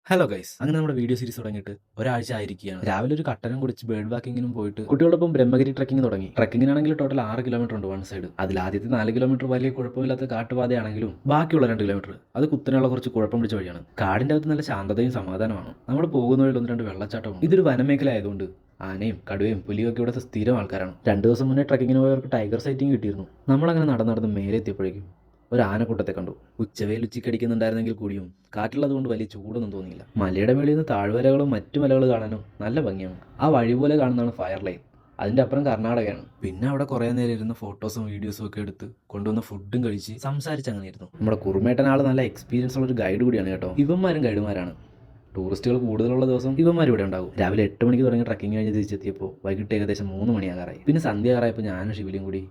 Hello guys, അങ്ങനെ നമ്മുടെ video series തുടങ്ങിയിട്ട് ഒരാഴ്ച ആയിരിക്കുകയാണ്. രാവിലെ ഒരു കട്ടനം കുടിച്ച് ബേർഡ് വാക്കിങ്ങിനും പോയിട്ട് കുട്ടികളോടൊപ്പം ബ്രഹ്മഗിരി ട്രക്കിംഗ് തുടങ്ങി. ട്രക്കിങ്ങിനാണെങ്കിൽ ടോട്ടൽ 6 കിലോമീറ്റർ ഉണ്ട് വൺ സൈഡ്. അതിൽ ആദ്യത്തെ 4 കിലോമീറ്റർ വലിയ കുഴപ്പമില്ലാത്ത കാട്ടുപാതയാണെങ്കിലും ബാക്കിയുള്ള 2 കിലോമീറ്റർ അത് കുത്തനെയുള്ള കുറച്ച് കുഴപ്പം പിടിച്ച വഴിയാണ്. കാടിന്റെ അകത്ത് നല്ല ശാന്തതയും സമാധാനമാണ്. നമ്മൾ പോകുന്ന വഴിയിൽ 1-2 വെള്ളച്ചാട്ടവും. ഇതൊരു വനമേഖല ആയതുകൊണ്ട് ആനയും കടുവയും പുലിയും ഒക്കെ ഇവിടെ സ്ഥിരം ആൾക്കാരാണ്. 2 ദിവസം മുന്നേ ട്രക്കിങ്ങിന് പോയവർക്ക് ടൈഗർ സൈറ്റിംഗ് കിട്ടിയിരുന്നു. നമ്മളങ്ങനെ നടന്ന് മേലെ എത്തിയപ്പോഴേക്കും ഒരു ആനക്കൂട്ടത്തെ കണ്ടു. ഉച്ചവെയിൽ ഉച്ചക്കടിക്കുന്നുണ്ടായിരുന്നെങ്കിൽ കൂടിയും കാറ്റുള്ളത് കൊണ്ട് വലിയ ചൂടൊന്നും തോന്നിയില്ല. മലയുടെ മേളിൽ നിന്ന് താഴ്വരകളും മറ്റു മലകൾ കാണാനും നല്ല ഭംഗിയാണ്. ആ വഴി പോലെ കാണുന്നതാണ് ഫയർ ലൈൻ. അതിൻ്റെ അപ്പുറം കർണാടകയാണ്. പിന്നെ അവിടെ കുറേ നേരം ഇരുന്ന് ഫോട്ടോസും വീഡിയോസും ഒക്കെ എടുത്ത് കൊണ്ടുവന്ന ഫുഡും കഴിച്ച് സംസാരിച്ച് അങ്ങനെ ഇരുന്നു. നമ്മുടെ കുറുമേട്ടൻ ആൾ നല്ല എക്സ്പീരിയൻസ് ഉള്ള ഒരു ഗൈഡ് കൂടിയാണ് കേട്ടോ. ഇവന്മാരും ഗൈഡുമാരാണ്. ടൂറിസ്റ്റുകൾ കൂടുതലുള്ള ദിവസം ഇവന്മാർ ഇവിടെ ഉണ്ടാകും. രാവിലെ 8 മണിക്ക് തുടങ്ങി ട്രക്കിംഗ് കഴിഞ്ഞ് തിരിച്ചെത്തിയപ്പോൾ വൈകിട്ട് ഏകദേശം 3 മണിയാകാറായി. പിന്നെ സന്ധ്യ ആറായപ്പോൾ ഞാനും ശിവലിയും കൂടി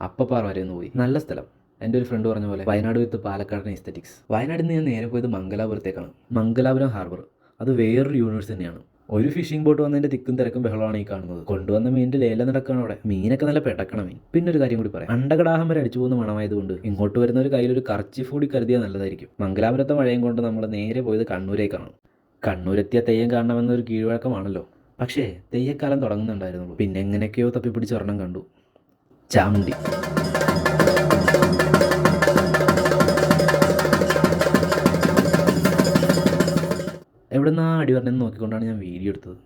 അപ്പപ്പാറ വരെ ഒന്ന് പോയി. നല്ല സ്ഥലം. എൻ്റെ ഒരു ഫ്രണ്ട് പറഞ്ഞ പോലെ വയനാട് വിത്ത് പാലക്കാടിന് എസ്തറ്റിക്സ്. വയനാട്ടിൽ നിന്ന് ഞാൻ നേരെ പോയത് മംഗലാപുരത്തേക്കാണ്. മംഗലാപുരം ഹാർബർ അത് വേറൊരു യൂണിവേഴ്സ് തന്നെയാണ്. ഒരു ഫിഷിംഗ് ബോട്ട് വന്നതിൻ്റെ തിക്കും തിരക്കും ബഹളമാണ് ഈ കാണുന്നത്. കൊണ്ടുവന്ന മീനിൻ്റെ ലേലം നടക്കുകയാണ് അവിടെ. മീനൊക്കെ നല്ല പെടക്കണ മീൻ. പിന്നെ ഒരു കാര്യം കൂടി പറയാം, അണ്ടകടാഹം വരെ അടിച്ചു പോകുന്ന മണമായതുകൊണ്ട് ഇങ്ങോട്ട് വരുന്നവർ കയ്യിലൊരു കർച്ചിഫ് കൂടി കരുതിയാൽ നല്ലതായിരിക്കും. മംഗലാപുരത്തെ മഴയും കൊണ്ട് നമ്മൾ നേരെ പോയത് കണ്ണൂരേക്കാണ്. കണ്ണൂരെത്തിയ തെയ്യം കാണണമെന്നൊരു കീഴ്വഴക്കമാണല്ലോ. പക്ഷേ തെയ്യക്കാലം തുടങ്ങുന്നുണ്ടായിരുന്നുള്ളൂ. പിന്നെ എങ്ങനെയൊക്കെയോ തപ്പിപ്പിടിച്ച് ഒരെണ്ണം കണ്ടു. ചാമുണ്ടി. എവിടെ നിന്നാ അടി പറഞ്ഞെന്ന് നോക്കിക്കൊണ്ടാണ് ഞാൻ വീഡിയോ എടുത്തത്.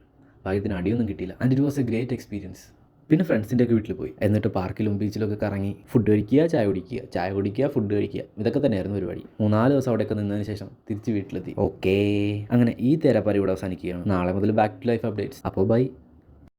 ഭാഗ്യത്തിന് അടിയൊന്നും കിട്ടിയില്ല. And it was A great experience. പിന്നെ ഫ്രണ്ട്സിൻ്റെ ഒക്കെ വീട്ടിൽ പോയി. എന്നിട്ട് പാർക്കിലും ബീച്ചിലൊക്കെ കറങ്ങി ഫുഡ് കഴിക്കുക, ചായ കുടിക്കുക, ഫുഡ് കഴിക്കുക. ഇതൊക്കെ തന്നെയായിരുന്നു പരിപാടി. 3-4 ദിവസം അവിടെയൊക്കെ നിന്നതിന് ശേഷം തിരിച്ച് വീട്ടിലെത്തി. ഓക്കേ, അങ്ങനെ ഈ തേരാപ്പാരി ഇവിടെ അവസാനിക്കുകയാണ്. നാളെ മുതൽ ബാക്ക് ടു ലൈഫ് അപ്ഡേറ്റ്സ്. അപ്പോൾ ബൈ.